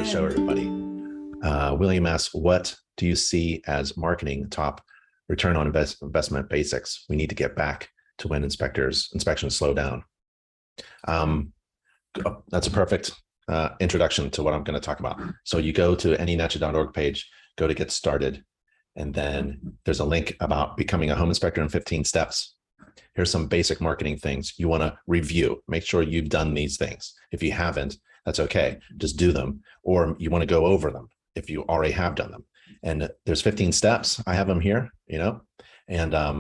the show, everybody. William asks, what do you see as marketing top return on investment basics we need to get back to when inspections slow down? That's a perfect introduction to what I'm going to talk about. So you go to InterNACHI.org page, go to get started, and then there's a link about becoming a home inspector in 15 steps. Here's some basic marketing things you want to review. Make sure you've done these things. If you haven't, that's okay. Just do them, or you want to go over them if you already have done them. And there's 15 steps. I have them here, and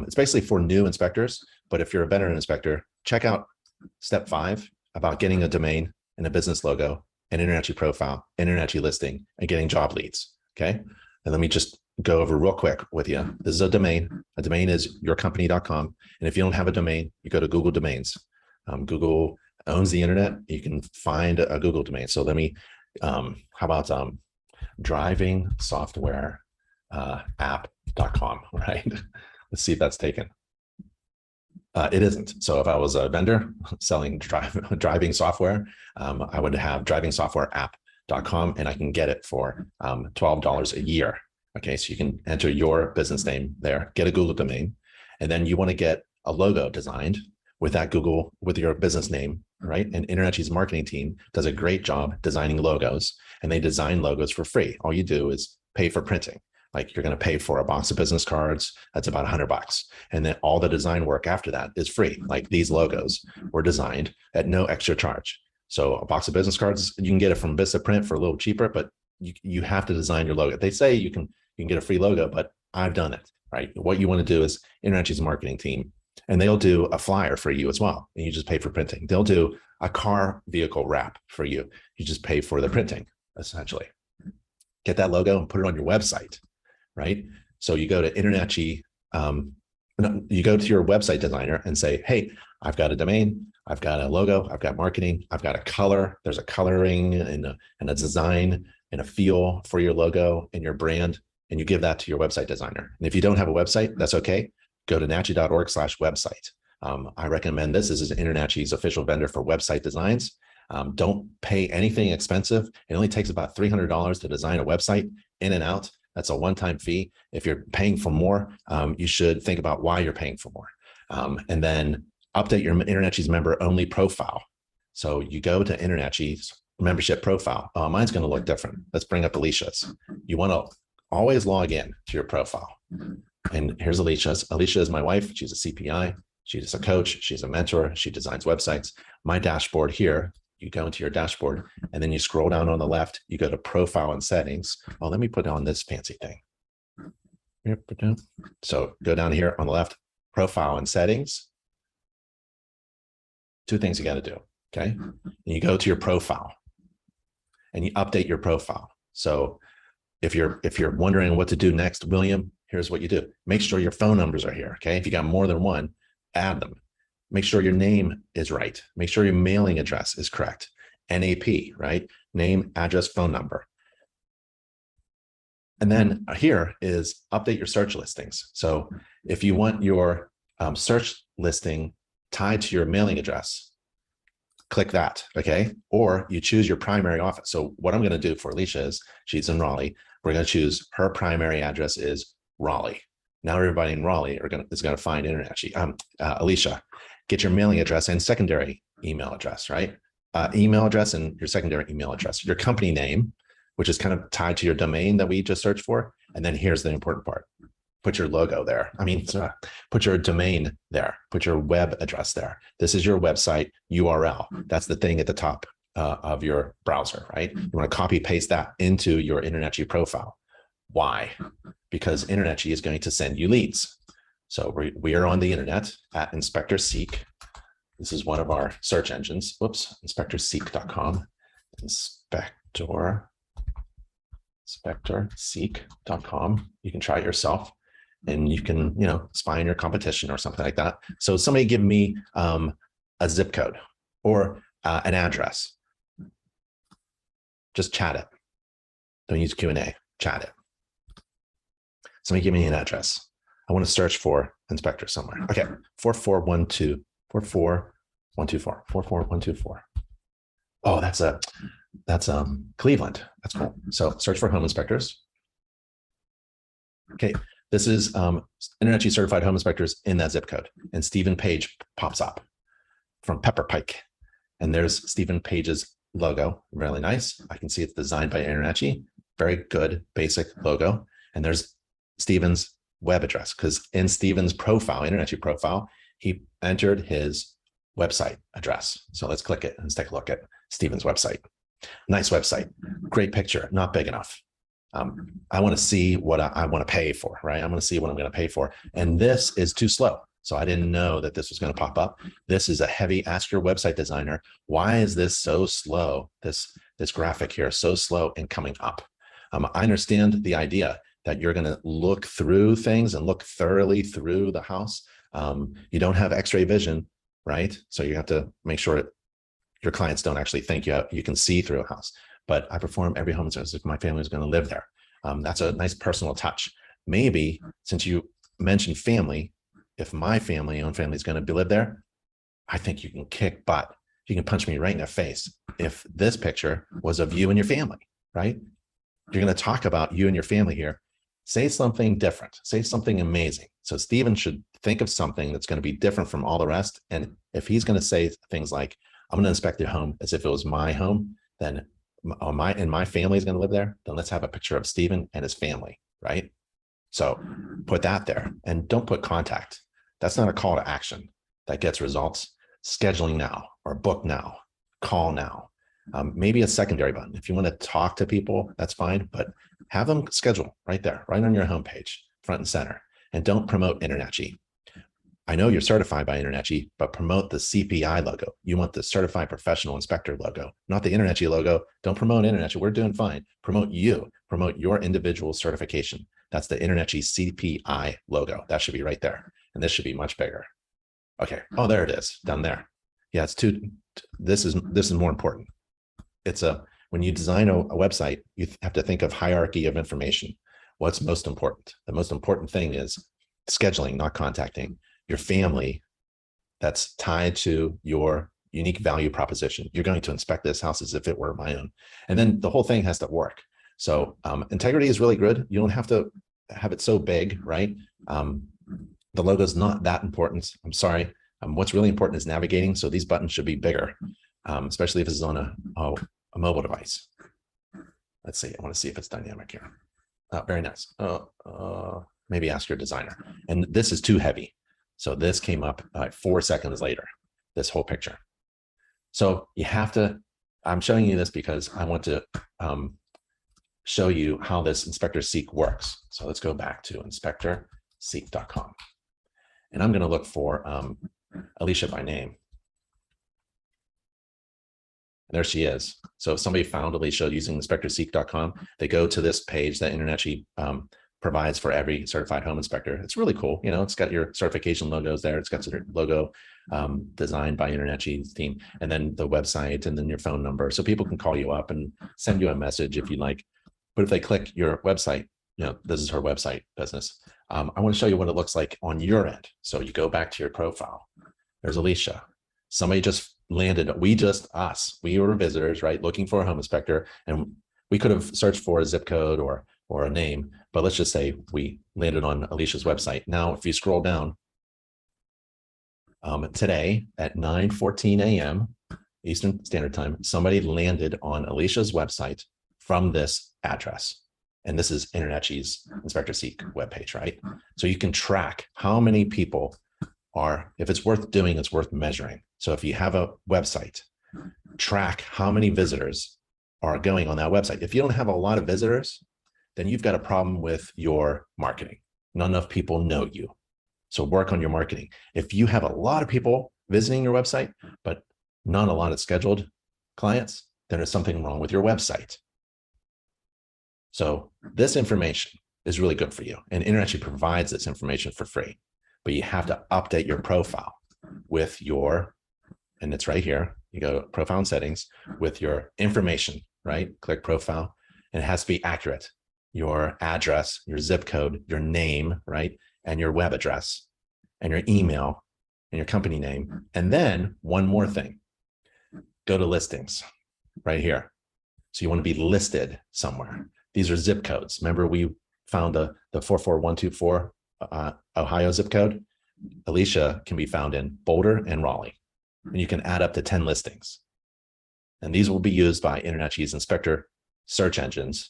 it's basically for new inspectors. But if you're a veteran inspector, check out step 5 about getting a domain and a business logo, an InterNACHI profile, InterNACHI listing, and getting job leads. Okay. And let me just go over real quick with you. This is a domain. A domain is yourcompany.com. And if you don't have a domain, you go to Google Domains. Google owns the internet. You can find a Google domain. So let me, how about driving software app.com, right? Let's see if that's taken. It isn't. So if I was a vendor selling driving software, I would have driving software app.com, and I can get it for $12 a year. Okay, so you can enter your business name there, get a Google domain, and then you want to get a logo designed with that Google, with your business name, right? And InterNACHI's marketing team does a great job designing logos, and they design logos for free. All you do is pay for printing. Like you're going to pay for a box of business cards. That's about $100. And then all the design work after that is free. Like these logos were designed at no extra charge. So a box of business cards, you can get it from Vistaprint for a little cheaper, but you have to design your logo. They say you can get a free logo, but I've done it, right? What you want to do is InterNACHI's marketing team, and they'll do a flyer for you as well. And you just pay for printing. They'll do a car vehicle wrap for you. You just pay for the printing, essentially. Get that logo and put it on your website, right? So you go to InterNACHI, you go to your website designer and say, hey, I've got a domain, I've got a logo, I've got marketing, I've got a color, there's a coloring and a design and a feel for your logo and your brand, and you give that to your website designer. And if you don't have a website, that's okay. Go to nachi.org/website. I recommend this. This is InterNACHI's official vendor for website designs. Don't pay anything expensive. It only takes about $300 to design a website in and out. That's a one-time fee. If you're paying for more, you should think about why you're paying for more. And then update your InterNACHI's member-only profile. So you go to InterNACHI's membership profile. Mine's going to look different. Let's bring up Alicia's. You want to always log in to your profile. And here's Alicia's. Alicia is my wife. She's a CPI. She's a coach. She's a mentor. She designs websites. My dashboard here, you go into your dashboard, and then you scroll down on the left, you go to profile and settings. Oh, let me put on this fancy thing. So go down here on the left, profile and settings. 2 things you got to do, okay? And you go to your profile and you update your profile. So if you're wondering what to do next, William, here's what you do. Make sure your phone numbers are here, okay? If you got more than one, add them. Make sure your name is right. Make sure your mailing address is correct. NAP, right? Name, address, phone number. And then here is update your search listings. So if you want your search listing tied to your mailing address, click that, okay? Or you choose your primary office. So what I'm going to do for Alicia is, she's in Raleigh. We're going to choose her primary address is Raleigh. Now everybody in Raleigh is going to find InterNACHI. Alicia, get your mailing address and secondary email address, right? Email address and your secondary email address, your company name, which is kind of tied to your domain that we just searched for. And then here's the important part. Put your logo there. Put your domain there. Put your web address there. This is your website URL. That's the thing at the top of your browser, right? You want to copy paste that into your InterNACHI profile. Why? Because InterNACHI is going to send you leads. So we are on the internet at Inspector Seek. This is one of our search engines. Whoops, inspectorseek.com. Inspectorseek.com. You can try it yourself, and you can, spy on your competition or something like that. So somebody give me a zip code or an address. Just chat it. Don't use Q&A. Chat it. Somebody give me an address. I want to search for inspector somewhere. Okay, 44124. 44124. Oh, that's a That's Cleveland. That's cool. So search for home inspectors. Okay, this is InterNACHI certified home inspectors in that zip code. And Stephen Page pops up from Pepper Pike. And there's Stephen Page's logo. Really nice. I can see it's designed by InterNACHI. Very good, basic logo. And there's Stephen's web address, because in Stephen's profile, InterNACHI profile, he entered his website address. So let's click it and let's take a look at Stephen's website. Nice website, great picture, not big enough. I want to see what I want to pay for, right? I'm going to see what I'm going to pay for. And this is too slow. So I didn't know that this was going to pop up. This is a heavy, ask your website designer, why is this so slow? This graphic here is so slow in coming up. I understand the idea that you're going to look through things and look thoroughly through the house. You don't have x-ray vision, right? So you have to make sure your clients don't actually think you can see through a house. But I perform every home as if my family is going to live there. That's a nice personal touch. Maybe since you mentioned family, if my family is going to live there, I think you can kick butt. You can punch me right in the face if this picture was of you and your family, right? You're going to talk about you and your family here. Say something different. Say something amazing. So Stephen should think of something that's going to be different from all the rest. And if he's going to say things like, I'm going to inspect your home as if it was my home, then my family is going to live there, then let's have a picture of Stephen and his family, right? So put that there and don't put contact. That's not a call to action that gets results. Scheduling now or book now, call now. Maybe a secondary button. If you want to talk to people, that's fine, but have them schedule right there, right on your homepage, front and center, and don't promote InterNACHI. I know you're certified by InterNACHI, but promote the CPI logo. You want the Certified Professional Inspector logo, not the InterNACHI logo. Don't promote InterNACHI. We're doing fine. Promote you. Promote your individual certification. That's the InterNACHI CPI logo. That should be right there. And this should be much bigger. Okay. Oh, there it is down there. Yeah, it's too. This is more important. It's when you design a website, you have to think of hierarchy of information. What's most important? The most important thing is scheduling, not contacting. Your family that's tied to your unique value proposition. You're going to inspect this house as if it were my own. And then the whole thing has to work. So integrity is really good. You don't have to have it so big, right? The logo is not that important. I'm sorry. What's really important is navigating. So these buttons should be bigger, especially if it's on a mobile device. Let's see. I want to see if it's dynamic here. Very nice. Maybe ask your designer. And this is too heavy. So this came up 4 seconds later, this whole picture. So you have to, I'm showing you this because I want to show you how this Inspector Seek works. So let's go back to inspectorseek.com. And I'm going to look for Alicia by name. There she is. So if somebody found Alicia using inspectorseek.com, they go to this page that InterNACHI provides for every certified home inspector. It's really cool. You know, it's got your certification logos there. It's got your logo designed by InterNACHI's team, and then the website, and then your phone number. So people can call you up and send you a message if you like. But if they click your website, you know, this is her website business. I want to show you what it looks like on your end. So you go back to your profile. There's Alicia. Somebody just landed. We were visitors, right? Looking for a home inspector. And we could have searched for a zip code or a name, but let's just say we landed on Alicia's website. Now, if you scroll down, today at 9:14 a.m. Eastern Standard Time, somebody landed on Alicia's website from this address. And this is InterNACHI's Inspector Seek webpage, right? So you can track how many people are, if it's worth doing, it's worth measuring. So if you have a website, track how many visitors are going on that website. If you don't have a lot of visitors, then you've got a problem with your marketing. Not enough people know you. So work on your marketing. If you have a lot of people visiting your website, but not a lot of scheduled clients, then there's something wrong with your website. So this information is really good for you. And InterNACHI provides this information for free, but you have to update your profile with your, and it's right here. You go to profile and settings with your information, right? Click profile, and it has to be accurate. Your address, your zip code, your name, right? And your web address and your email and your company name. And then one more thing, go to listings right here. So you want to be listed somewhere. These are zip codes. Remember, we found the 44124 Ohio zip code. Alicia can be found in Boulder and Raleigh, and you can add up to 10 listings. And these will be used by InterNACHI's inspector search engines.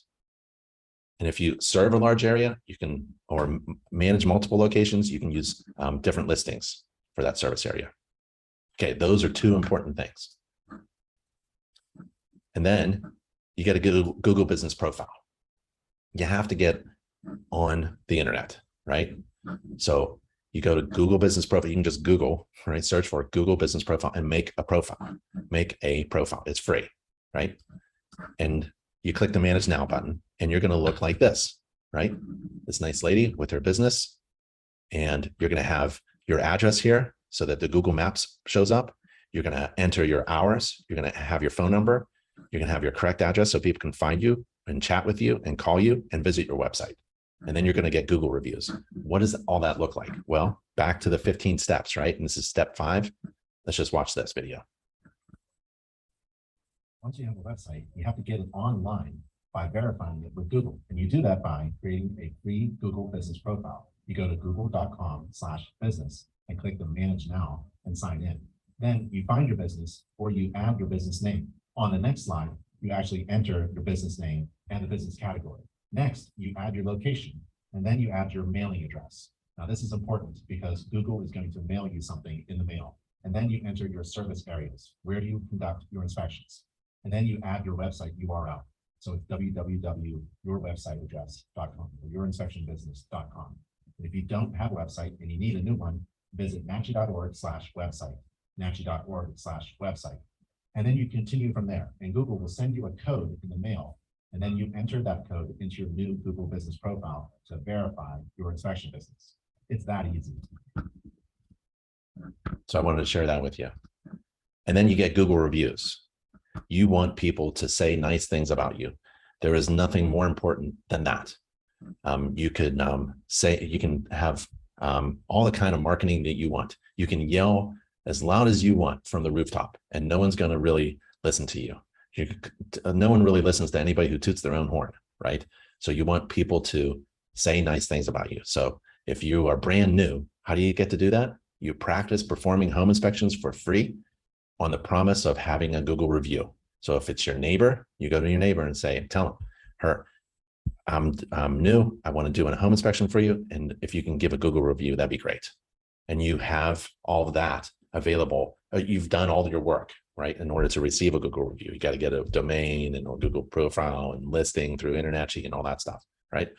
And if you serve a large area, you can, or manage multiple locations, you can use different listings for that service area. Okay, those are two important things. And then you get a Google business profile. You have to get on the internet, right? So you go to Google business profile, you can just Google, right? Search for Google business profile and make a profile. Make a profile, it's free, right? And you click the manage now button and you're gonna look like this, right? This nice lady with her business, and you're gonna have your address here so that the Google Maps shows up. You're gonna enter your hours, you're gonna have your phone number, you're gonna have your correct address so people can find you and chat with you and call you and visit your website. And then you're gonna get Google reviews. What does all that look like? Well, back to the 15 steps, right? And this is step 5. Let's just watch this video. Once you have a website, you have to get it online by verifying it with Google. And you do that by creating a free Google business profile. You go to google.com/business and click the manage now and sign in. Then you find your business or you add your business name. On the next slide, you actually enter your business name and the business category. Next, you add your location, and then you add your mailing address. Now, this is important because Google is going to mail you something in the mail. And then you enter your service areas. Where do you conduct your inspections? And then you add your website URL. So it's www.yourwebsiteaddress.com or yourinspectionbusiness.com. And if you don't have a website and you need a new one, visit nachi.org/website, nachi.org/website. And then you continue from there. And Google will send you a code in the mail. And then you enter that code into your new Google business profile to verify your inspection business. It's that easy. So I wanted to share that with you. And then you get Google reviews. You want people to say nice things about you. There is nothing more important than that. You could say, you can have all the kind of marketing that you want. You can yell as loud as you want from the rooftop, and no one's going to really listen to you. No one really listens to anybody who toots their own horn, right? So you want people to say nice things about you. So if you are brand new, how do you get to do that? You practice performing home inspections for free on the promise of having a Google review. So if it's your neighbor, you go to your neighbor and say, tell her, I'm new, I want to do a home inspection for you. And if you can give a Google review, that'd be great. And you have all of that available. You've done all your work, right? In order to receive a Google review, you got to get a domain and a Google profile and listing through InterNACHI and all that stuff, right?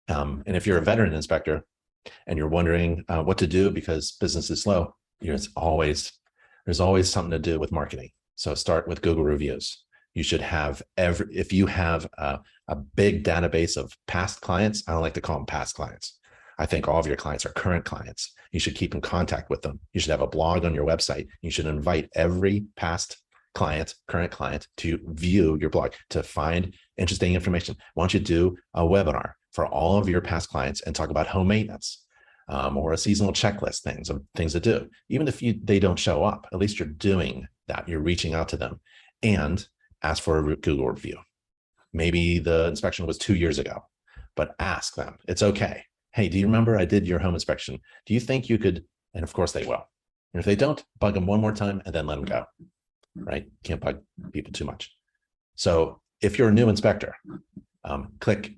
And if you're a veteran inspector and you're wondering what to do because business is slow, there's always something to do with marketing. So start with Google reviews. You should have if you have a big database of past clients, I don't like to call them past clients. I think all of your clients are current clients. You should keep in contact with them. You should have a blog on your website. You should invite every past client, current client to view your blog, to find interesting information. Why don't you do a webinar for all of your past clients and talk about home maintenance or a seasonal checklist, things to do. Even if they don't show up, at least you're doing that. You're reaching out to them and ask for a Google review. Maybe the inspection was 2 years ago, but ask them. It's okay. Hey, do you remember I did your home inspection? Do you think you could? And of course they will. And if they don't, bug them one more time and then let them go, right? Can't bug people too much. So if you're a new inspector, click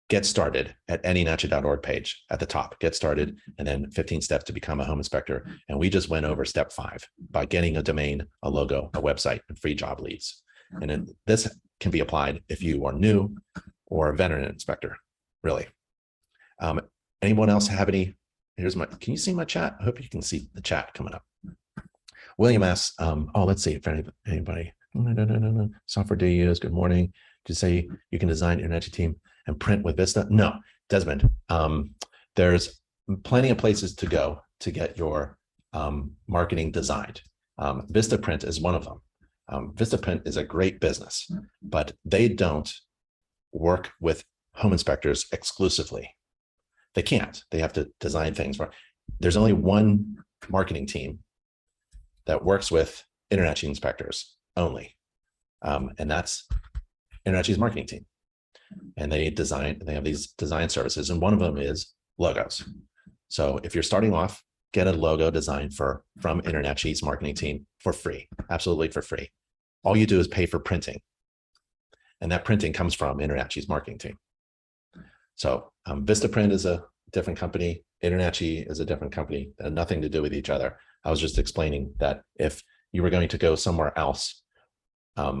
Get Started at InterNACHI.org page at the top. Get started, and then 15 steps to become a home inspector. And we just went over step 5 by getting a domain, a logo, a website, and free job leads. And then this can be applied if you are new or a veteran inspector, really. Anyone else have any? Can you see my chat? I hope you can see the chat coming up. William asks, let's see if anybody, software do you use? Good morning. Did you say you can design InterNACHI team and print with Vista? No, Desmond. There's plenty of places to go to get your marketing designed. Vistaprint is one of them. Vistaprint is a great business, but they don't work with home inspectors exclusively. They can't. They have to design things for. There's only one marketing team that works with InterNACHI inspectors only. And that's InterNACHI's marketing team. And they have these design services. And one of them is logos. So if you're starting off, get a logo designed from InterNACHI's marketing team for free, absolutely for free. All you do is pay for printing. And that printing comes from InterNACHI's marketing team. So Vistaprint is a different company. InterNACHI is a different company. They have nothing to do with each other. I was just explaining that if you were going to go somewhere else, I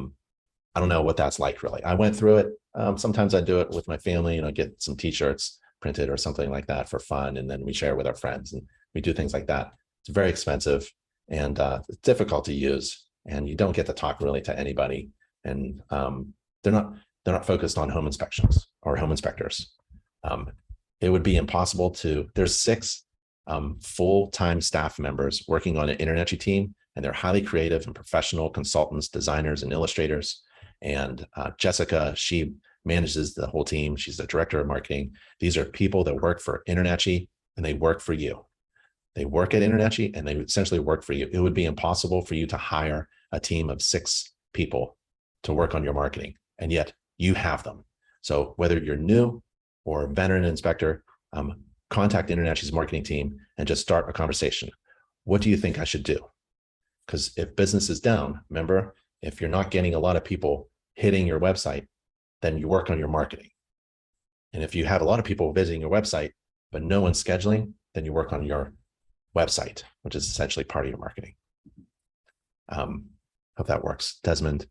don't know what that's like, really. I went through it. Sometimes I do it with my family, get some t-shirts printed or something like that for fun. And then we share with our friends and we do things like that. It's very expensive and it's difficult to use. And you don't get to talk really to anybody. And they're not focused on home inspections or home inspectors. It would be impossible there's 6 full-time staff members working on an InterNACHI team, and they're highly creative and professional consultants, designers, and illustrators. And Jessica, she manages the whole team. She's the director of marketing. These are people that work for InterNACHI and they work for you. They work at InterNACHI and they essentially work for you. It would be impossible for you to hire a team of 6 people to work on your marketing, and yet you have them. So whether you're new or a veteran inspector, contact InterNACHI's marketing team and just start a conversation. What do you think I should do? Because if business is down, remember, if you're not getting a lot of people hitting your website, then you work on your marketing. And if you have a lot of people visiting your website, but no one's scheduling, then you work on your website, which is essentially part of your marketing. Hope that works. Desmond,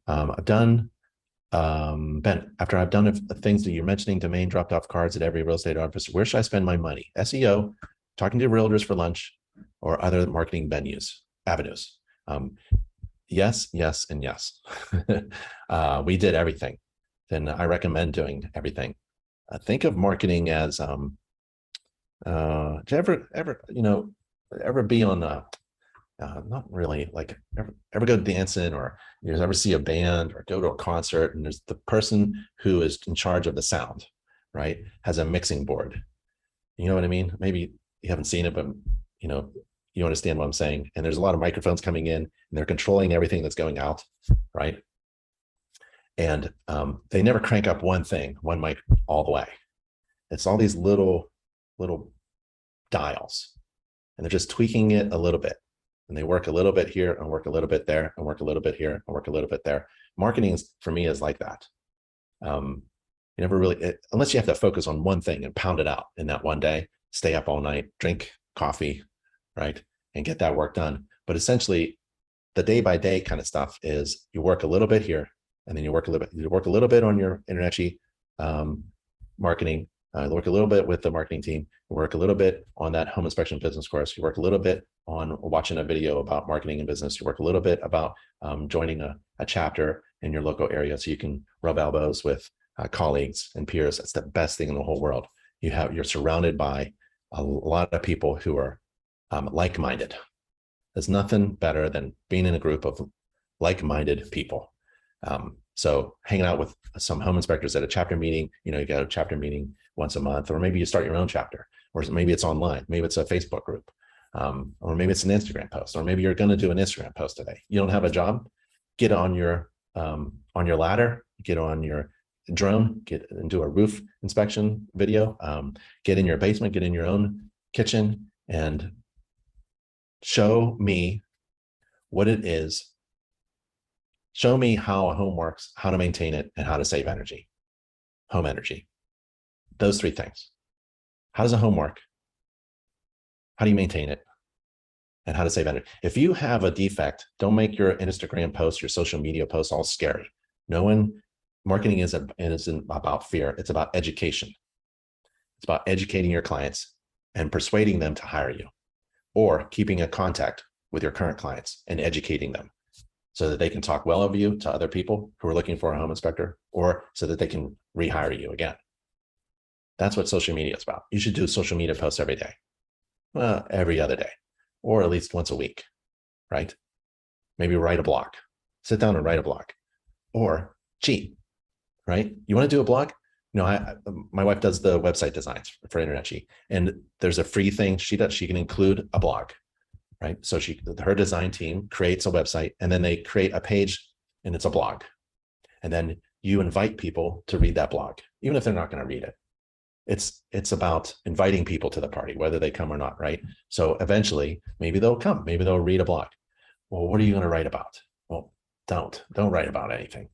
I've done, Ben, after I've done the things that you're mentioning, domain dropped off cards at every real estate office, where should I spend my money? SEO, talking to realtors for lunch, or other marketing avenues? Yes, yes, and yes. We did everything. Then I recommend doing everything. Think of marketing as, do you ever be on not really, like ever go dancing, or you ever see a band or go to a concert, and there's the person who is in charge of the sound, right? Has a mixing board. You know what I mean? Maybe you haven't seen it, but you understand what I'm saying. And there's a lot of microphones coming in and they're controlling everything that's going out, right? And they never crank up one mic all the way. It's all these little dials, and they're just tweaking it a little bit. And they work a little bit here and work a little bit there and work a little bit here and work a little bit there. Marketing for me is like that. You never really, unless you have to focus on one thing and pound it out in that one day, stay up all night, drink coffee, right? And get that work done. But essentially the day by day kind of stuff is you work a little bit here, and then you work a little bit on your InterNACHI marketing, work a little bit with the marketing team, you work a little bit on that home inspection business course, you work a little bit on watching a video about marketing and business, you work a little bit about joining a chapter in your local area so you can rub elbows with colleagues and peers. That's the best thing in the whole world. You're surrounded by a lot of people who are like-minded. There's nothing better than being in a group of like-minded people. So hanging out with some home inspectors at a chapter meeting, you go to a chapter meeting once a month, or maybe you start your own chapter, or maybe it's online, maybe it's a Facebook group, or maybe it's an Instagram post, or maybe you're going to do an Instagram post today. You don't have a job, get on your ladder, get on your drone, get and do a roof inspection video, get in your basement, get in your own kitchen, and show me what it is. Show me how a home works, how to maintain it, and how to save energy. Home energy. Those 3 things. How does a home work? How do you maintain it? And how to save energy. If you have a defect, don't make your Instagram posts, your social media posts all scary. Marketing isn't about fear. It's about education. It's about educating your clients and persuading them to hire you, or keeping a contact with your current clients and educating them so that they can talk well of you to other people who are looking for a home inspector, or so that they can rehire you again. That's what social media is about. You should do social media posts every day, well, every other day, or at least once a week, right? Maybe write a blog, sit down and write a blog, or cheat, right? You want to do a blog? My wife does the website designs for InterNACHI, and there's a free thing she does. She can include a blog, right? So her design team creates a website, and then they create a page and it's a blog. And then you invite people to read that blog, even if they're not going to read it. It's about inviting people to the party, whether they come or not, right? So eventually, maybe they'll come, maybe they'll read a blog. Well, what are you going to write about? Well, don't write about anything.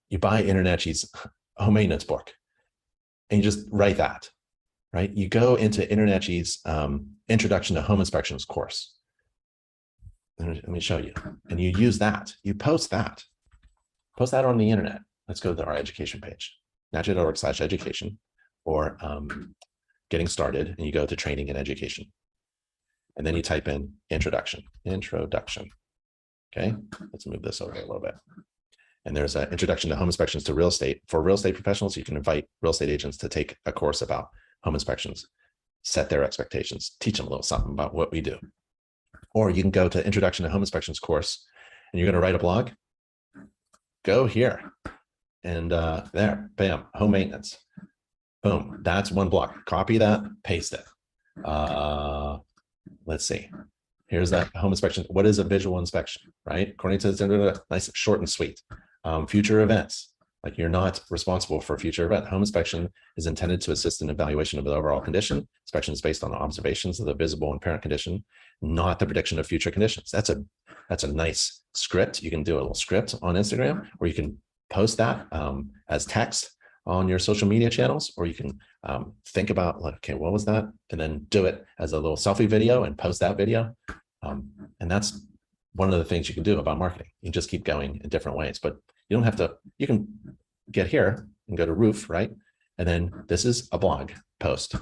You buy InterNACHI's home maintenance book and you just write that, right? You go into InterNACHI's Introduction to Home Inspections course. Let me show you. And you use that. You post that. Post that on the internet. Let's go to our education page, nachi.org/education, or getting started, and you go to training and education. And then you type in introduction. Okay, let's move this over a little bit. And there's an introduction to home inspections to real estate. For real estate professionals, you can invite real estate agents to take a course about home inspections, set their expectations, teach them a little something about what we do. Or you can go to Introduction to Home Inspections course, and you're going to write a blog. Go here, and there, bam, home maintenance. Boom, that's one blog. Copy that, paste it. Let's see. Here's that home inspection. What is a visual inspection, right? According to this, nice, short and sweet. Future events, like you're not responsible for future event. Home inspection is intended to assist in evaluation of the overall condition. Inspection is based on observations of the visible and apparent condition, not the prediction of future conditions. That's a nice script. You can do a little script on Instagram, or you can post that as text on your social media channels, or you can think about, like, okay, what was that? And then do it as a little selfie video and post that video. And that's one of the things you can do about marketing. You just keep going in different ways, but you don't have to, you can get here and go to roof, right? And then this is a blog post,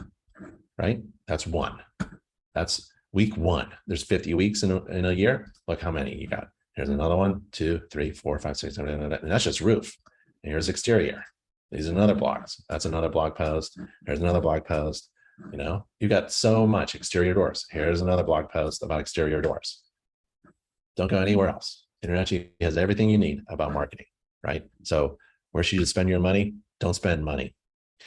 right? That's one. That's week one. There's 50 weeks in a year. Look how many you got. Here's another 1, 2, 3, 4, 5, 6, 7, 8, 9, and that's just roof. And here's exterior. These are another blogs. That's another blog post. There's another blog post. You know, you got so much exterior doors. Here's another blog post about exterior doors. Don't go anywhere else. InterNACHI has everything you need about marketing, right? So where should you spend your money? Don't spend money.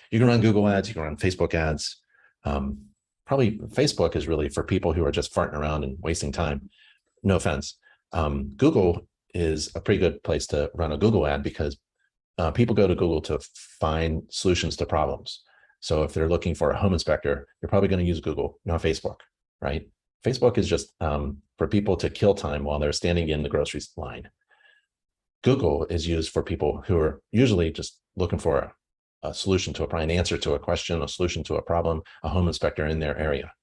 You can run Google ads. You can run Facebook ads. Probably Facebook is really for people who are just farting around and wasting time. No offense. Google is a pretty good place to run a Google ad because people go to Google to find solutions to problems. So if they're looking for a home inspector, you're probably going to use Google, not Facebook, right? Facebook is just for people to kill time while they're standing in the grocery line. Google is used for people who are usually just looking for a solution to an answer to a question, a solution to a problem, a home inspector in their area.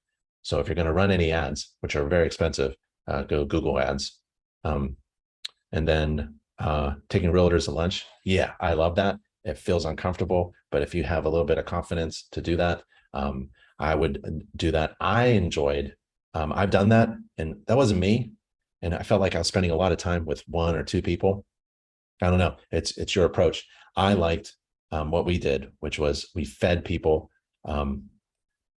So if you're going to run any ads, which are very expensive, go Google ads. And then taking realtors to lunch. Yeah, I love that. It feels uncomfortable, but if you have a little bit of confidence to do that, I would do that. I enjoyed, I've done that, and that wasn't me. And I felt like I was spending a lot of time with 1 or 2 people. I don't know. It's your approach. I liked what we did, which was we fed people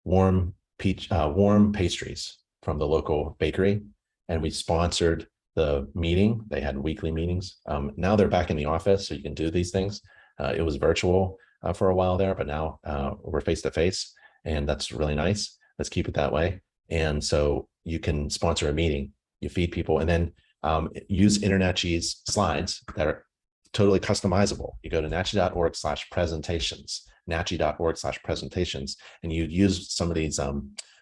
warm pastries from the local bakery, and we sponsored the meeting. They had weekly meetings. Now they're back in the office, so you can do these things. It was virtual for a while there, but now we're face to face, and that's really nice. Let's keep it that way. And so you can sponsor a meeting, you feed people, and then use InterNACHI's slides that are totally customizable. You go to nachi.org/presentations, nachi.org/presentations, and you use some of these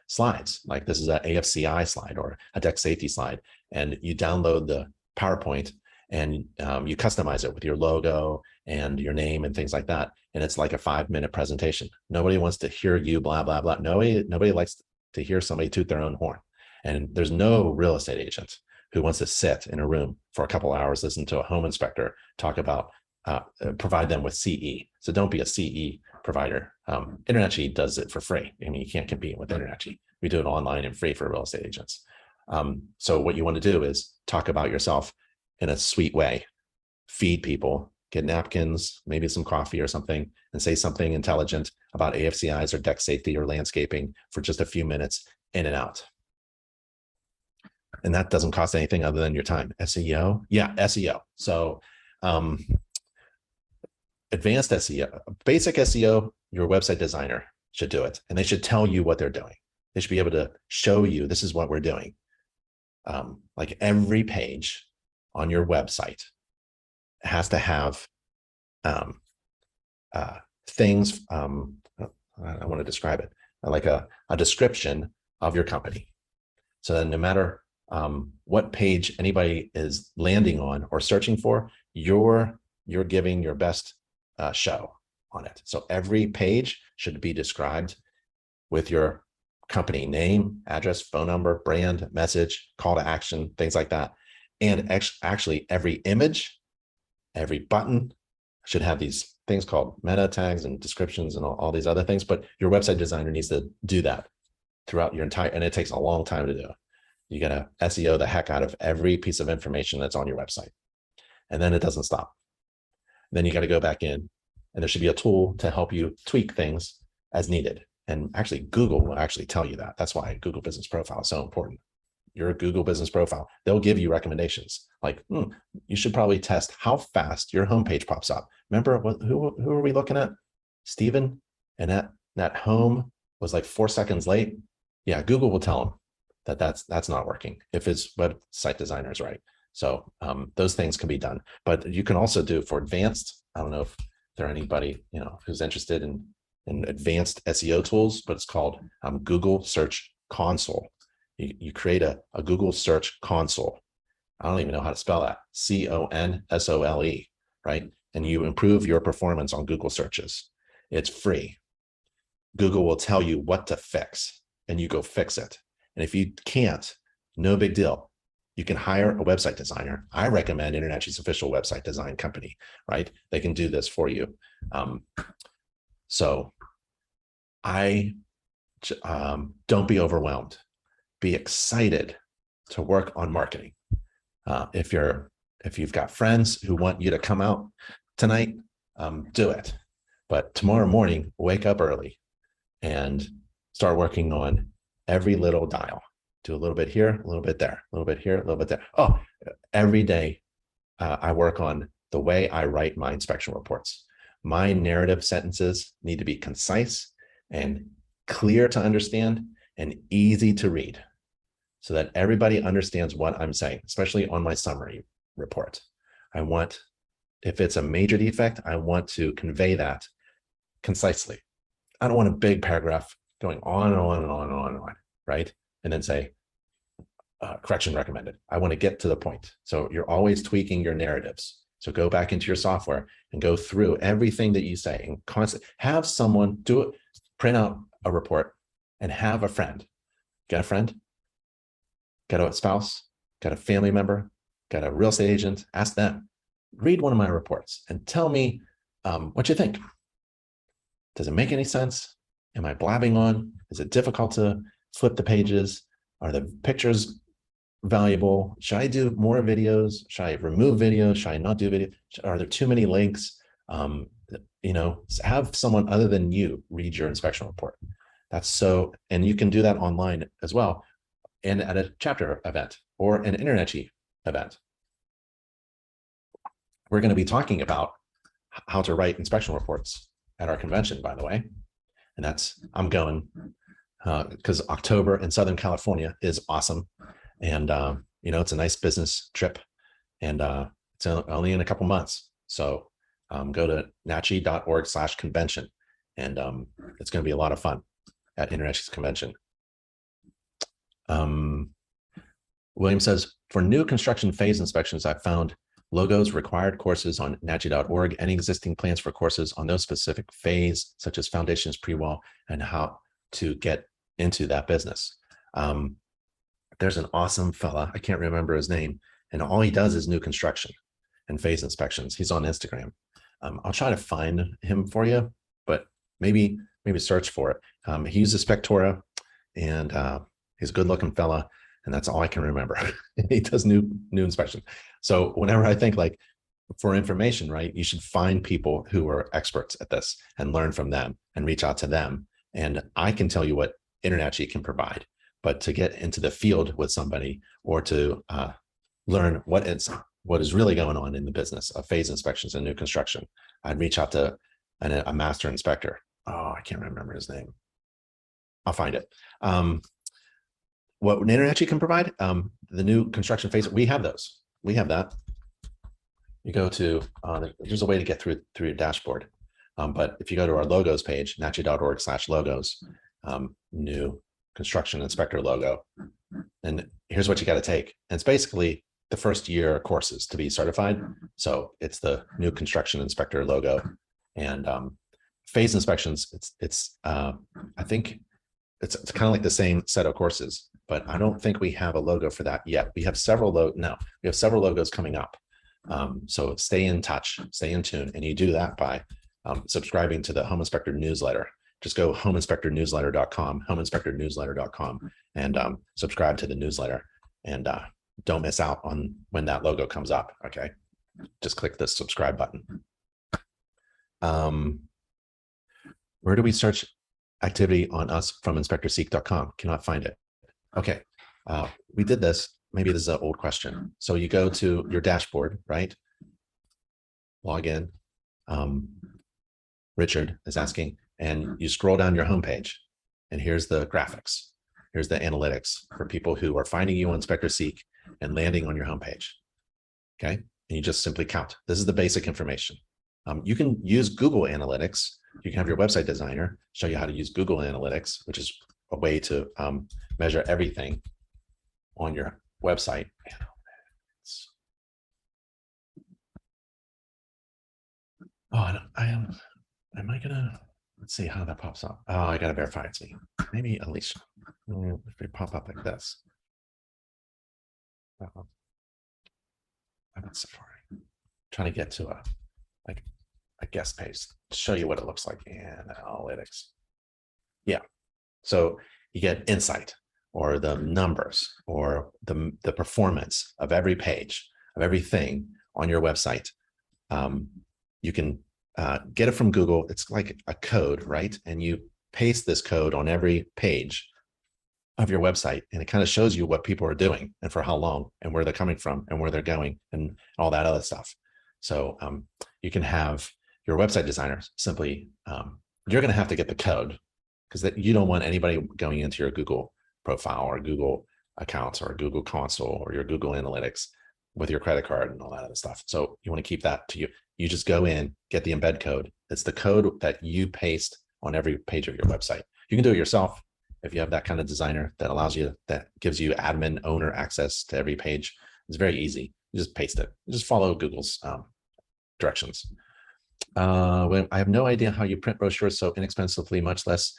slides. Like this is an AFCI slide or a deck safety slide, and you download the PowerPoint and you customize it with your logo and your name and things like that. And it's like a 5-minute presentation. Nobody wants to hear you blah, blah, blah. Nobody likes to hear somebody toot their own horn. And there's no real estate agent who wants to sit in a room for a couple hours, listen to a home inspector talk about, provide them with CE. So don't be a CE provider. InterNACHI does it for free. I mean, you can't compete with InterNACHI. We do it online and free for real estate agents. So what you want to do is talk about yourself in a sweet way, feed people, get napkins, maybe some coffee or something, and say something intelligent about AFCIs or deck safety or landscaping for just a few minutes, in and out. And that doesn't cost anything other than your time. SEO? Yeah, SEO. So advanced SEO, basic SEO, your website designer should do it. And they should tell you what they're doing. They should be able to show you, this is what we're doing. Like every page on your website has to have things, I want to describe it, like a description of your company. So that no matter what page anybody is landing on or searching for, you're giving your best show on it. So every page should be described with your company name, address, phone number, brand, message, call to action, things like that. And actually every image, every button should have these things called meta tags and descriptions and all these other things. But your website designer needs to do that throughout your entire, and it takes a long time to do. You got to SEO the heck out of every piece of information that's on your website. And then it doesn't stop. Then you got to go back in, and there should be a tool to help you tweak things as needed. And actually, Google will actually tell you that. That's why Google Business Profile is so important. Your Google Business Profile, they'll give you recommendations like, you should probably test how fast your homepage pops up. Remember, who are we looking at? Steven, and that home was like 4 seconds late. Yeah, Google will tell them that's not working if his website designer is right. So those things can be done, but you can also do for advanced. I don't know if there anybody who's interested in advanced SEO tools, but it's called Google Search Console. You create a Google Search Console. I don't even know how to spell that. CONSOLE, right? And you improve your performance on Google searches. It's free. Google will tell you what to fix, and you go fix it. And if you can't, no big deal. You can hire a website designer. I recommend InterNACHI's official website design company, right? They can do this for you. So don't be overwhelmed. Be excited to work on marketing. If you've got friends who want you to come out tonight, do it. But tomorrow morning, wake up early and start working on every little dial. Do a little bit here, a little bit there, a little bit here, a little bit there. Oh, every day I work on the way I write my inspection reports. My narrative sentences need to be concise and clear to understand and easy to read so that everybody understands what I'm saying, especially on my summary report. If it's a major defect, I want to convey that concisely. I don't want a big paragraph going on and on and on and on and on, right? And then say, correction recommended. I want to get to the point. So you're always tweaking your narratives. So go back into your software and go through everything that you say and constantly have someone do it, print out a report and have a friend. Got a friend? Got a spouse? Got a family member? Got a real estate agent? Ask them. Read one of my reports and tell me what you think. Does it make any sense? Am I blabbing on? Is it difficult to flip the pages? Are the pictures valuable? Should I do more videos? Should I remove videos? Should I not do video? Are there too many links? Have someone other than you read your inspection report. And you can do that online as well, and at a chapter event or an InterNACHI event. We're going to be talking about how to write inspection reports at our convention, by the way. And I'm going because October in Southern California is awesome. And, it's a nice business trip, and it's only in a couple months. So go to nachi.org/convention, and it's going to be a lot of fun at InterNACHI's convention. William says, for new construction phase inspections, I've found logos, required courses on nachi.org, any existing plans for courses on those specific phase, such as foundations, pre-wall, and how to get into that business. There's an awesome fella, I can't remember his name, and all he does is new construction and phase inspections. He's on Instagram. I'll try to find him for you, but maybe search for it. He uses Spectora, and he's a good looking fella, and that's all I can remember. He does new inspection. So whenever I think like for information, right, you should find people who are experts at this and learn from them and reach out to them. And I can tell you what InterNACHI can provide, but to get into the field with somebody or to learn what is really going on in the business of phase inspections and new construction, I'd reach out to a master inspector. Oh, I can't remember his name. I'll find it. What InterNACHI can provide, the new construction phase, we have those. We have that. you go to, there's a way to get through your dashboard. But if you go to our logos page, nachi.org/logos, new construction inspector logo, and here's what you got to take. And it's basically the first year courses to be certified. So it's the new construction inspector logo, and phase inspections. I think it's kind of like the same set of courses, but I don't think we have a logo for that yet. We have several logos coming up. So stay in touch, stay in tune, and you do that by subscribing to the Home Inspector newsletter. Just go homeinspectornewsletter.com, and subscribe to the newsletter, and don't miss out on when that logo comes up. Okay, just click the subscribe button. Where do we search activity on us from inspectorseek.com? Cannot find it. Okay, we did this. Maybe this is an old question. So you go to your dashboard, right? Log in. Richard is asking, and you scroll down your homepage, and here's the graphics. Here's the analytics for people who are finding you on Inspector Seek and landing on your homepage. Okay, and you just simply count. This is the basic information. You can use Google Analytics. You can have your website designer show you how to use Google Analytics, which is a way to measure everything on your website. Oh, am I gonna, let's see how that pops up. Oh, I gotta verify it's me. Maybe Alicia. If we pop up like this. I'm in Safari. Trying to get to a guest page to show you what it looks like in analytics. Yeah. So you get insight, or the numbers, or the performance of every page, of everything on your website. You can get it from Google. It's like a code, right? And you paste this code on every page of your website, and it kind of shows you what people are doing and for how long, and where they're coming from, and where they're going, and all that other stuff. So you can have your website designer simply, you're going to have to get the code, because you don't want anybody going into your Google profile or Google accounts or Google console or your Google Analytics with your credit card and all that other stuff. So you want to keep that to you. You just go in, get the embed code. It's the code that you paste on every page of your website. You can do it yourself if you have that kind of designer that allows you, that gives you admin owner access to every page. It's very easy. You just paste it. You just follow Google's directions. I have no idea how you print brochures so inexpensively, much less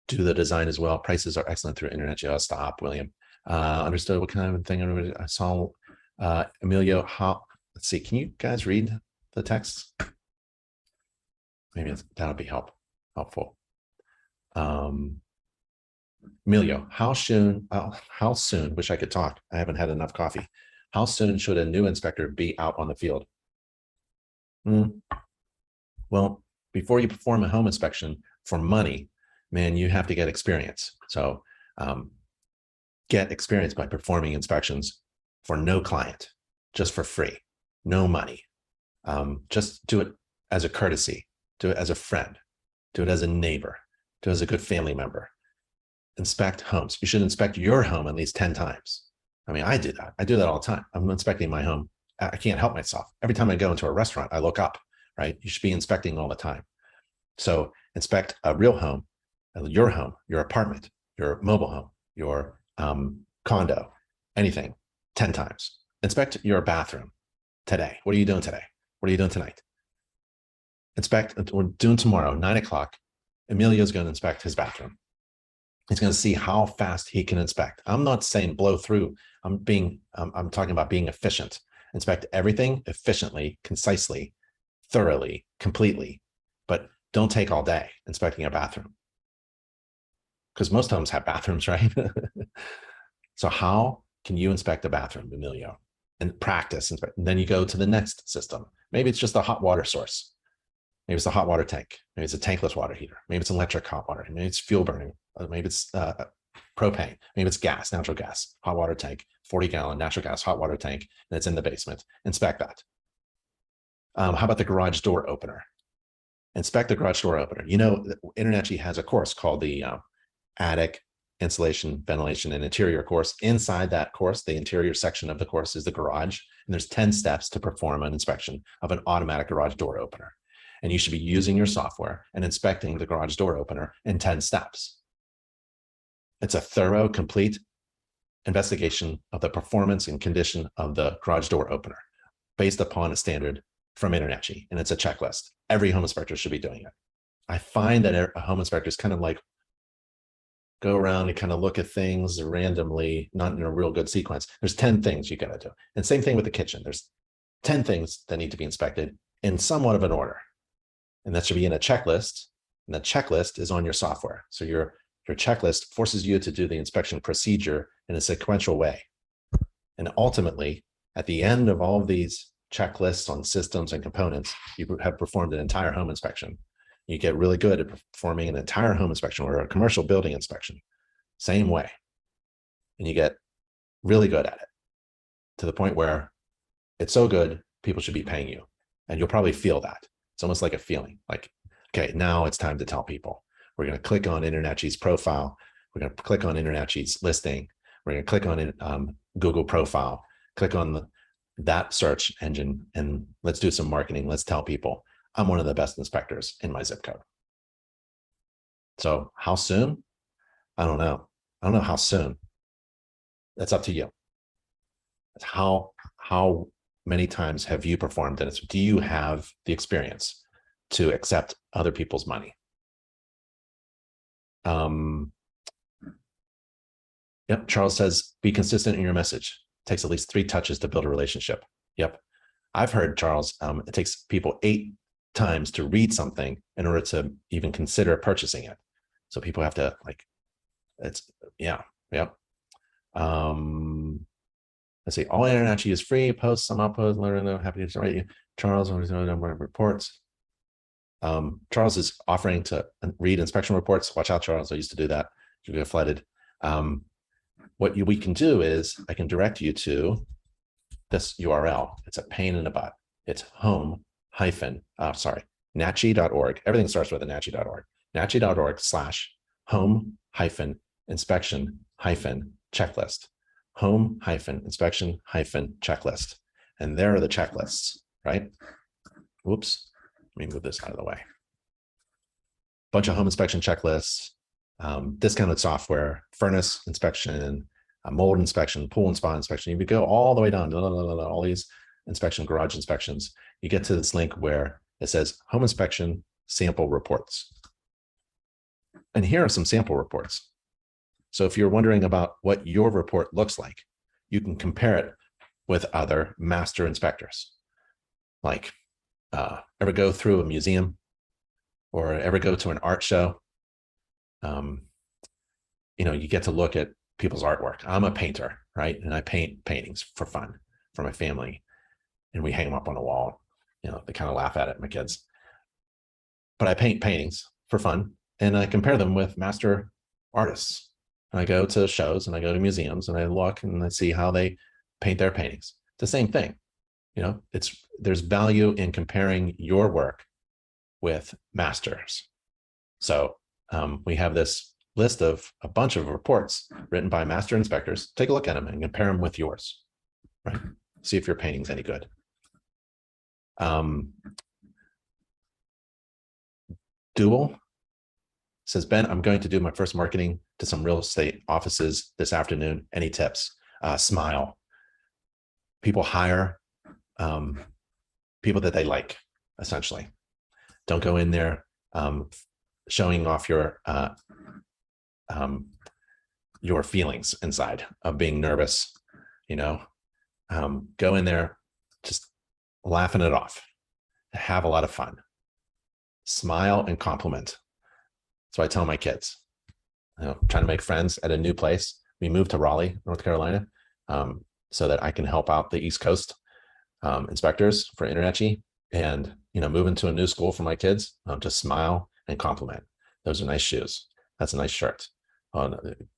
do the design as well. Prices are excellent through InterNACHI. Stop, William. Understood what kind of thing I saw. Emilio, let's see, can you guys read the text? Maybe that'll be helpful. Emilio, how soon, wish I could talk. I haven't had enough coffee. How soon should a new inspector be out on the field? Well, before you perform a home inspection for money, man, you have to get experience. So get experience by performing inspections for no client, just for free, no money. Just do it as a courtesy, do it as a friend, do it as a neighbor, do it as a good family member. Inspect homes. You should inspect your home at least 10 times. I mean, I do that. I do that all the time. I'm inspecting my home. I can't help myself. Every time I go into a restaurant, I look up, right? You should be inspecting all the time. So inspect a real home, your apartment, your mobile home, your condo, anything, 10 times. Inspect your bathroom today. What are you doing today? What are you doing tonight? Inspect, we're doing tomorrow, 9 o'clock. Emilio's going to inspect his bathroom. He's going to see how fast he can inspect. I'm not saying blow through. I'm talking about being efficient. Inspect everything efficiently, concisely, thoroughly, completely, but don't take all day inspecting a bathroom, because most homes have bathrooms, right? So how can you inspect a bathroom, Emilio, and practice? And then you go to the next system. Maybe it's just a hot water source. Maybe it's a hot water tank. Maybe it's a tankless water heater. Maybe it's electric hot water. Maybe it's fuel burning. Maybe it's propane. Maybe it's gas, natural gas, hot water tank, 40-gallon natural gas hot water tank, and it's in the basement. Inspect that. How about the garage door opener? Inspect the garage door opener. You know, InterNACHI has a course called the attic insulation, ventilation, and interior course. Inside that course, the interior section of the course is the garage. And there's 10 steps to perform an inspection of an automatic garage door opener. And you should be using your software and inspecting the garage door opener in 10 steps. It's a thorough, complete investigation of the performance and condition of the garage door opener based upon a standard from InterNACHI. And it's a checklist. Every home inspector should be doing it. I find that a home inspector is kind of like go around and kind of look at things randomly, not in a real good sequence. There's 10 things you got to do. And same thing with the kitchen. There's 10 things that need to be inspected in somewhat of an order. And that should be in a checklist. And the checklist is on your software. So your checklist forces you to do the inspection procedure in a sequential way. And ultimately, at the end of all of these checklists on systems and components, you have performed an entire home inspection. You get really good at performing an entire home inspection or a commercial building inspection, same way. And you get really good at it to the point where it's so good, people should be paying you. And you'll probably feel that. It's almost like a feeling like, okay, now it's time to tell people. We're going to click on InterNACHI's profile. We're going to click on InterNACHI's listing. We're going to click on Google profile, click on that search engine, and let's do some marketing. Let's tell people I'm one of the best inspectors in my zip code. So how soon? I don't know. I don't know how soon. That's up to you. It's how many times have you performed this? Do you have the experience to accept other people's money? Yep, Charles says, be consistent in your message. It takes at least 3 touches to build a relationship. Yep. I've heard, Charles, it takes people 8 times to read something in order to even consider purchasing it. So people have to it's, yeah. Let's see, all InterNACHI is free, posts, some uploads, learn, happy to write you. Charles, reports. Charles is offering to read inspection reports. Watch out, Charles. I used to do that. You get flooded. What we can do is I can direct you to this URL. It's a pain in the butt. It's nachi.org. Everything starts with a nachi.org. nachi.org/home-inspection-checklist. Home-inspection-checklist. And there are the checklists, right? Whoops. Let me move this out of the way. Bunch of home inspection checklists, discounted software, furnace inspection, mold inspection, pool and spa inspection. You go all the way down, all these inspection, garage inspections. You get to this link where it says home inspection sample reports. And here are some sample reports. So if you're wondering about what your report looks like, you can compare it with other master inspectors. Like, ever go through a museum or ever go to an art show? You get to look at people's artwork. I'm a painter, right? And I paint paintings for fun for my family. And we hang them up on the wall. They kind of laugh at it, my kids. But I paint paintings for fun. And I compare them with master artists. And I go to shows and I go to museums and I look and I see how they paint their paintings. It's the same thing. There's value in comparing your work with masters. So we have this list of a bunch of reports written by master inspectors. Take a look at them and compare them with yours, right? See if your painting's any good. Dual says, Ben, I'm going to do my first marketing to some real estate offices this afternoon. Any tips? Smile. People hire people that they like, essentially. Don't go in there showing off your feelings inside of being nervous. Go in there just laughing it off. Have a lot of fun. Smile and compliment. So I tell my kids, trying to make friends at a new place. We moved to Raleigh, North Carolina, so that I can help out the East Coast inspectors for InterNACHI, and moving to a new school for my kids. To smile and compliment. Those are nice shoes. That's a nice shirt.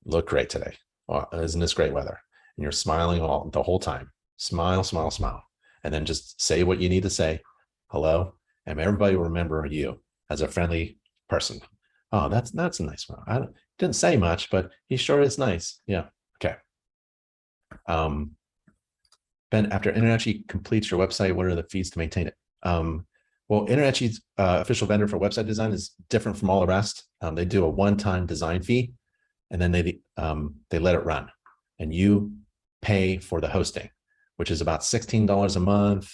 Look great today. Oh, isn't this great weather? And you're smiling the whole time. Smile, smile, smile, and then just say what you need to say. Hello, and everybody will remember you as a friendly person. Oh, that's a nice one. Didn't say much, but he sure is nice. Yeah. Okay. Ben, after InterNACHI completes your website, what are the fees to maintain it? Well, InterNACHI's official vendor for website design is different from all the rest. They do a one-time design fee, and then they let it run, and you pay for the hosting, which is about $16 a month.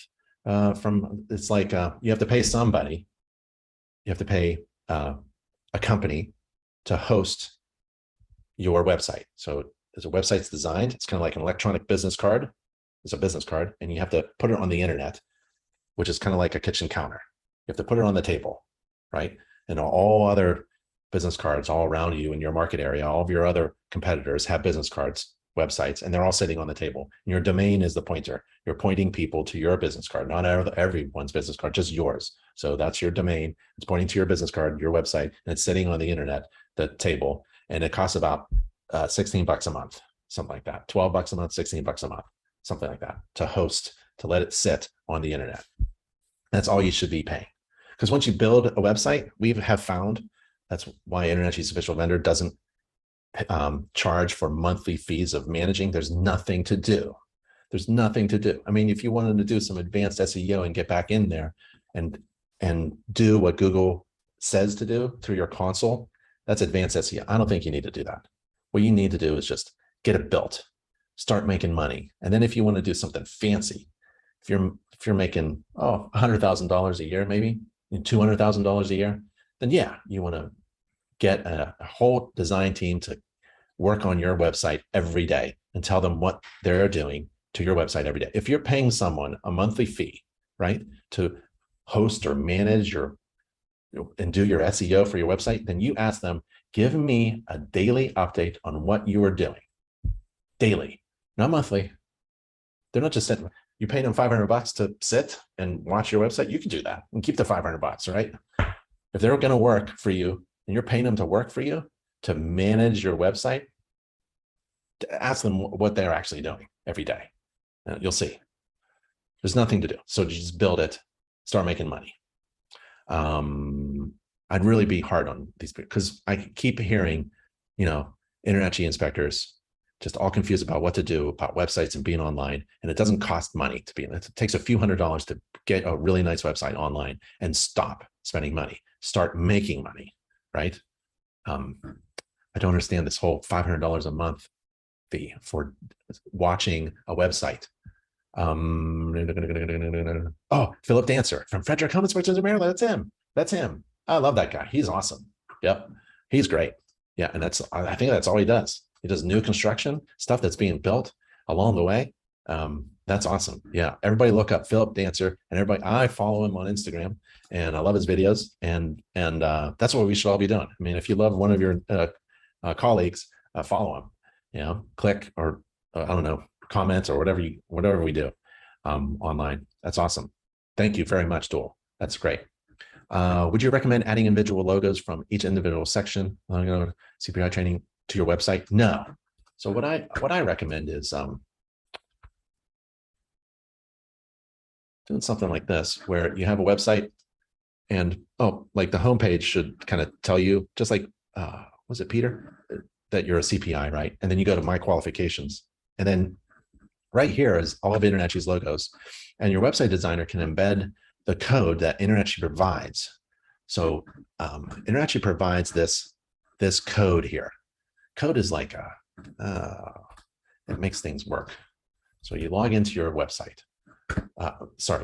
It's like you have to pay somebody. You have to pay a company to host your website. So as a website's designed, it's kind of like an electronic business card. It's a business card, and you have to put it on the internet, which is kind of like a kitchen counter. You have to put it on the table, right? And all other business cards all around you in your market area, all of your other competitors have business cards, websites, and they're all sitting on the table. And your domain is the pointer. You're pointing people to your business card, not everyone's business card, just yours. So that's your domain. It's pointing to your business card, your website, and it's sitting on the internet, the table, and it costs about $16 a month, something like that. $12 a month, $16 a month, something like that, to host, to let it sit on the internet. That's all you should be paying. Because once you build a website, we have found that's why InterNACHI's official vendor doesn't charge for monthly fees of managing. There's nothing to do. There's nothing to do. I mean, if you wanted to do some advanced SEO and get back in there and do what Google says to do through your console, that's advanced SEO. I don't think you need to do that. What you need to do is just get it built, start making money. And then if you want to do something fancy, if you're making $100,000 a year, maybe $200,000 a year, then yeah, you want to get a whole design team to work on your website every day and tell them what they're doing to your website every day. If you're paying someone a monthly fee, right, to host or manage and do your SEO for your website, then you ask them, give me a daily update on what you are doing. Daily, not monthly. They're not just sitting. You pay them $500 to sit and watch your website. You can do that and keep the $500, right? If they're going to work for you and you're paying them to work for you to manage your website, to ask them what they're actually doing every day. You'll see. There's nothing to do. So just build it, start making money. I'd really be hard on these because I keep hearing, InterNACHI inspectors just all confused about what to do about websites and being online. And it doesn't cost money to be in it. It takes a few $100s to get a really nice website online and stop spending money, start making money, right? I don't understand this whole $500 a month fee for watching a website. Philip Dancer from Frederick Home Inspectors of Maryland. That's him. I love that guy. He's awesome. Yep. He's great. Yeah. And I think that's all he does. He does new construction stuff that's being built along the way. That's awesome. Yeah. Everybody look up Philip Dancer, and I follow him on Instagram and I love his videos, and that's what we should all be doing. I mean, if you love one of your colleagues, follow him, click or I don't know, comment or whatever we do online. That's awesome. Thank you very much, Duel. That's great. Would you recommend adding individual logos from each individual section, CPI training, to your website? No. So what I recommend is doing something like this, where you have a website and like the homepage should kind of tell you, just like was it Peter, that you're a CPI, right? And then you go to My Qualifications, and then right here is all of InterNACHI's logos, and your website designer can embed the code that InterNACHI provides. So InterNACHI provides this code here. Code is like it makes things work. So you log into your website.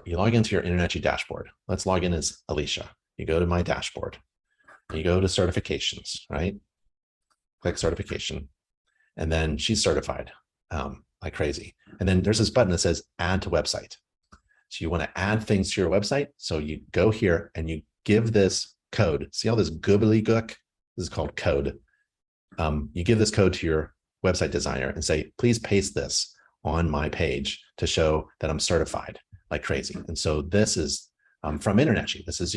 You log into your InterNACHI dashboard. Let's log in as Alicia. You go to my dashboard. You go to certifications, right? Click certification, and then she's certified like crazy. And then there's this button that says add to website. So you want to add things to your website. So you go here and you give this code. See all this gobbledygook? This is called code. You give this code to your website designer and say, please paste this on my page to show that I'm certified like crazy. And so this is from InterNACHI. This is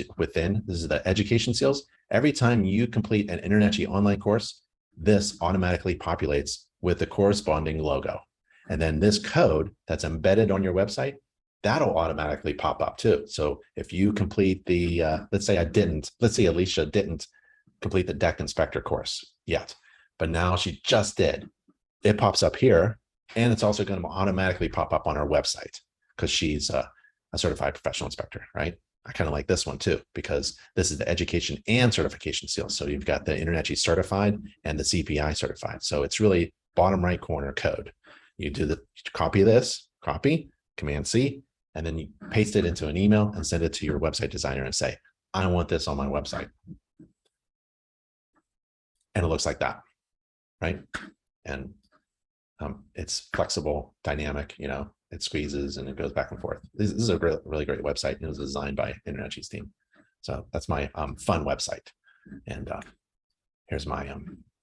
the education seals. Every time you complete an InterNACHI online course, this automatically populates with the corresponding logo. And then this code that's embedded on your website, that'll automatically pop up too. So if you complete let's say Alicia didn't complete the deck inspector course yet. but now she just did. It pops up here, and it's also going to automatically pop up on our website because she's a certified professional inspector, right? I kind of like this one too, because this is the education and certification seal. So you've got the InterNACHI certified and the CPI certified. So it's really bottom right corner code. You do the copy this, copy, Command C, and then you paste it into an email and send it to your website designer and say, I want this on my website. And it looks like that, right? And it's flexible, dynamic, it squeezes and it goes back and forth. This is a really great website. It was designed by InterNACHI's team. So that's my fun website. And here's my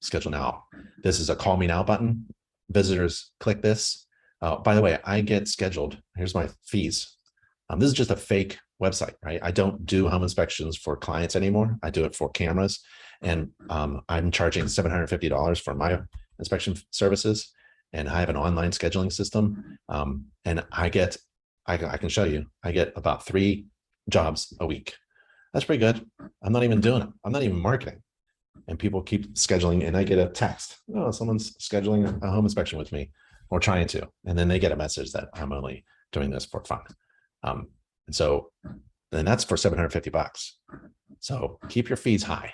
schedule now. This is a call me now button. Visitors click this. By the way, I get scheduled. Here's my fees. This is just a fake website, right? I don't do home inspections for clients anymore. I do it for cameras. And I'm charging $750 for my inspection services. And I have an online scheduling system. And I can show you, I get about 3 jobs a week. That's pretty good. I'm not even doing it. I'm not even marketing. And people keep scheduling, and I get a text. Oh, someone's scheduling a home inspection with me, or trying to. And then they get a message that I'm only doing this for fun. And so then that's for $750. So keep your fees high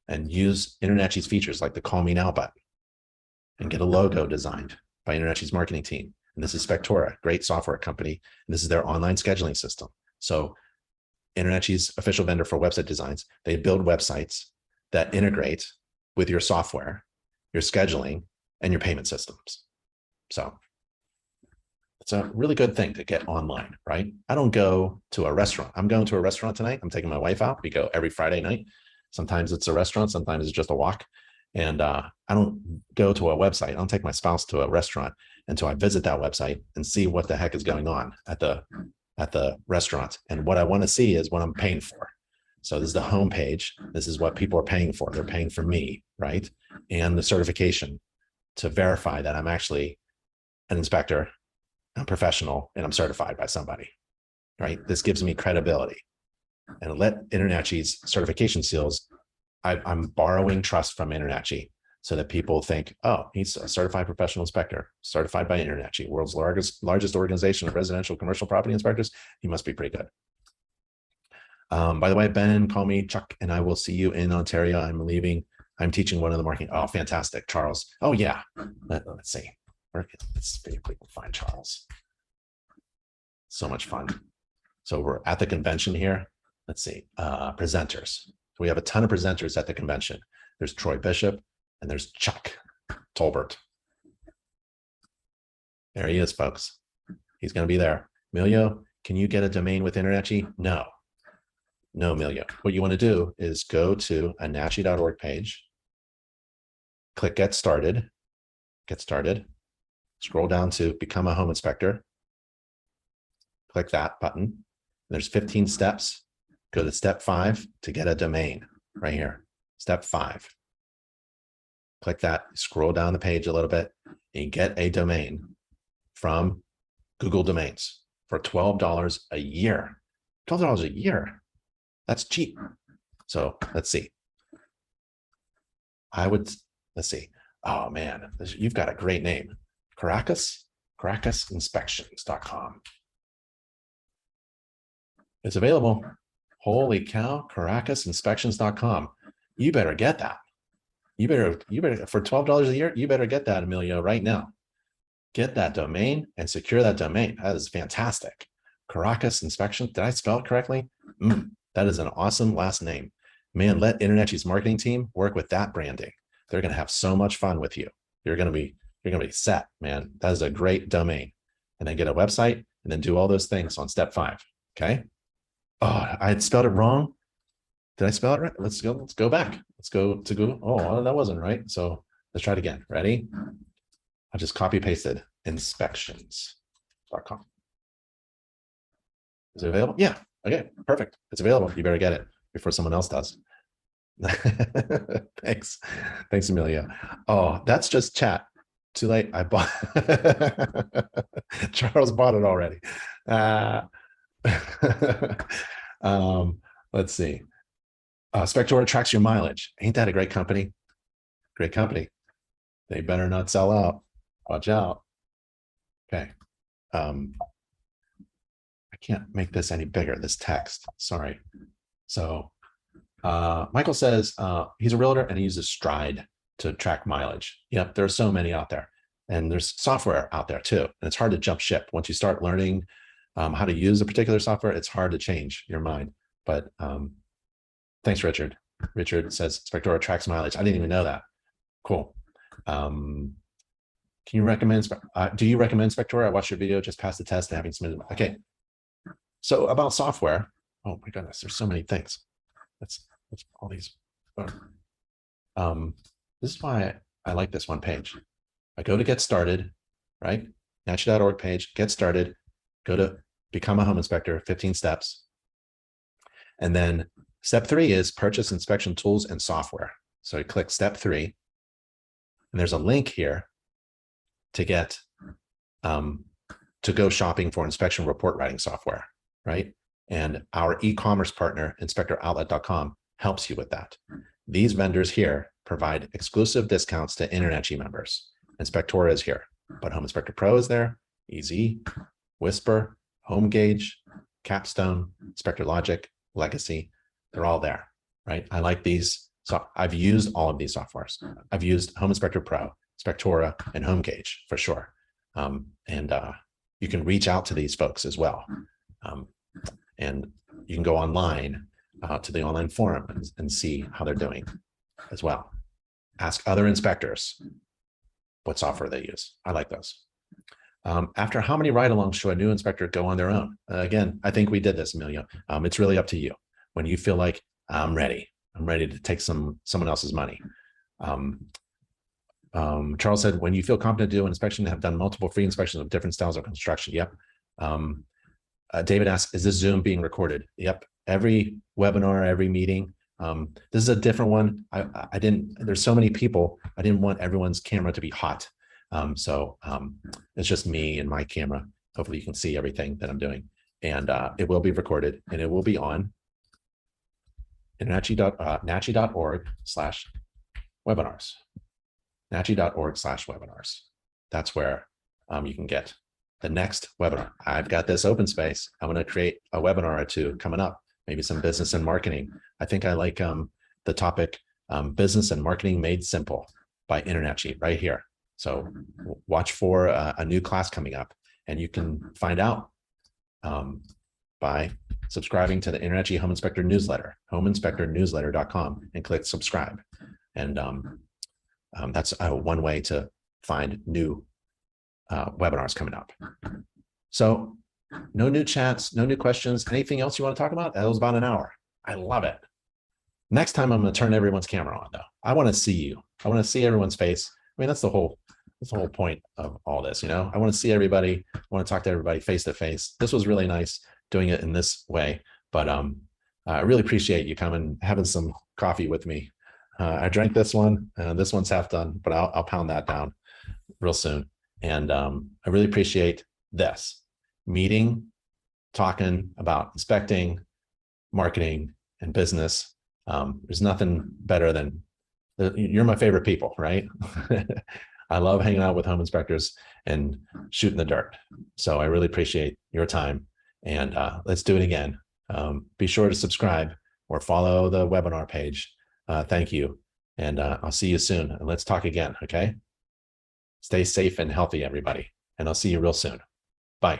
and use InterNACHI's features like the call me now button, and get a logo designed by InterNACHI's marketing team. And this is Spectora, great software company. And this is their online scheduling system. So InterNACHI's official vendor for website designs. They build websites that integrate with your software, your scheduling, and your payment systems. So it's a really good thing to get online, right? I don't go to a restaurant. I'm going to a restaurant tonight. I'm taking my wife out. We go every Friday night. Sometimes it's a restaurant. Sometimes it's just a walk. And I don't go to a website. I don't take my spouse to a restaurant until I visit that website and see what the heck is going on at the restaurant. And what I want to see is what I'm paying for. So this is the home page. This is what people are paying for. They're paying for me, right? And the certification to verify that I'm actually an inspector, a professional, and I'm certified by somebody, right? This gives me credibility. And let InterNACHI's certification seals, I'm borrowing trust from InterNACHI so that people think, oh, he's a certified professional inspector, certified by InterNACHI, world's largest organization of residential commercial property inspectors. He must be pretty good. By the way, Ben, call me Chuck, and I will see you in Ontario. I'm leaving. I'm teaching one of the marketing. Oh, fantastic. Charles. Oh, yeah. Let's see. Let's see if we can find Charles. So much fun. So we're at the convention here. Let's see. Presenters. So we have a ton of presenters at the convention. There's Troy Bishop, and there's Chuck Tolbert. There he is, folks. He's going to be there. Emilio, can you get a domain with InterNACHI? No. No, Emilio. What you want to do is go to a nachi.org page, click Get Started, scroll down to Become a Home Inspector, click that button. There's 15 steps. Go to step 5 to get a domain right here. Step 5. Click that, scroll down the page a little bit, and get a domain from Google Domains for $12 a year. $12 a year. That's cheap. So let's see. Let's see. Oh man, you've got a great name. CaracasInspections.com. It's available. Holy cow, CaracasInspections.com. You better get that. You better for $12 a year, you better get that, Emilio, right now. Get that domain and secure that domain. That is fantastic. Caracas Inspection. Did I spell it correctly? That is an awesome last name. Man, let InterNACHI's marketing team work with that branding. They're going to have so much fun with you. You're going to be set, man. That is a great domain. And then get a website and then do all those things on step 5. Okay. Oh, I had spelled it wrong. Did I spell it right? Let's go back. Let's go to Google. Oh, that wasn't right. So let's try it again. Ready? I just copy pasted inspections.com. Is it available? Yeah. Okay, perfect. It's available. You better get it before someone else does. Thanks, Amelia. Oh, that's just chat. Too late. I bought. Charles bought it already. Let's see. Spectora tracks your mileage. Ain't that a great company? Great company. They better not sell out. Watch out. Okay. I can't make this any bigger, this text. Sorry. So Michael says he's a realtor and he uses Stride to track mileage. Yep, there are so many out there. And there's software out there too. And it's hard to jump ship. Once you start learning how to use a particular software, it's hard to change your mind. But thanks, Richard. Richard says Spectora tracks mileage. I didn't even know that. Cool. Can you recommend, do you recommend Spectora? I watched your video, just passed the test and having submitted. Okay. So about software, oh my goodness, there's so many things. That's all these. This is why I like this one page. I go to get started, right? NACHI.org page, get started, go to become a home inspector, 15 steps. And then step 3 is purchase inspection tools and software. So you click step 3, and there's a link here to get to go shopping for inspection report writing software, right? And our e-commerce partner, inspectoroutlet.com, helps you with that. These vendors here provide exclusive discounts to InterNACHI members. Inspectora is here, but Home Inspector Pro is there, EZ, Whisper, Home Gauge, Capstone, Inspector Logic, Legacy, they're all there, right? I like these. So I've used all of these softwares. I've used Home Inspector Pro, Spectora, and Home Gauge for sure. You can reach out to these folks as well. And you can go online to the online forum and see how they're doing as well. Ask other inspectors what software they use. I like those. After how many ride-alongs should a new inspector go on their own? Again, I think we did this, Emilio. It's really up to you. When you feel like I'm ready to take someone else's money. Charles said, when you feel confident to do an inspection, have done multiple free inspections of different styles of construction. Yep. David asks, is this Zoom being recorded? Yep. Every webinar, every meeting. This is a different one. I didn't, there's so many people. I didn't want everyone's camera to be hot. It's just me and my camera. Hopefully you can see everything that I'm doing. And it will be recorded and it will be on NACHI.org/webinars. NACHI.org/webinars. That's where you can get the next webinar. I've got this open space. I'm going to create a webinar or two coming up, maybe some business and marketing. I think I like the topic Business and Marketing Made Simple by InterNACHI right here. So watch for a new class coming up, and you can find out by subscribing to the InterNACHI Home Inspector newsletter, homeinspectornewsletter.com, and click subscribe. And that's one way to find new webinars coming up. So no new chats, no new questions. Anything else you want to talk about? That was about an hour. I love it. Next time I'm going to turn everyone's camera on though. I want to see you. I want to see everyone's face. I mean, that's the whole point of all this, you know. I want to see everybody. I want to talk to everybody face to face. This was really nice doing it in this way, but I really appreciate you coming, having some coffee with me. I drank this one. This one's half done, but I'll pound that down real soon. And I really appreciate this meeting, talking about inspecting, marketing, and business. There's nothing better than, you're my favorite people, right? I love hanging out with home inspectors and shooting the dirt. So I really appreciate your time, and let's do it again. Be sure to subscribe or follow the webinar page. Thank you. And I'll see you soon. And let's talk again. Okay. Stay safe and healthy, everybody. And I'll see you real soon. Bye.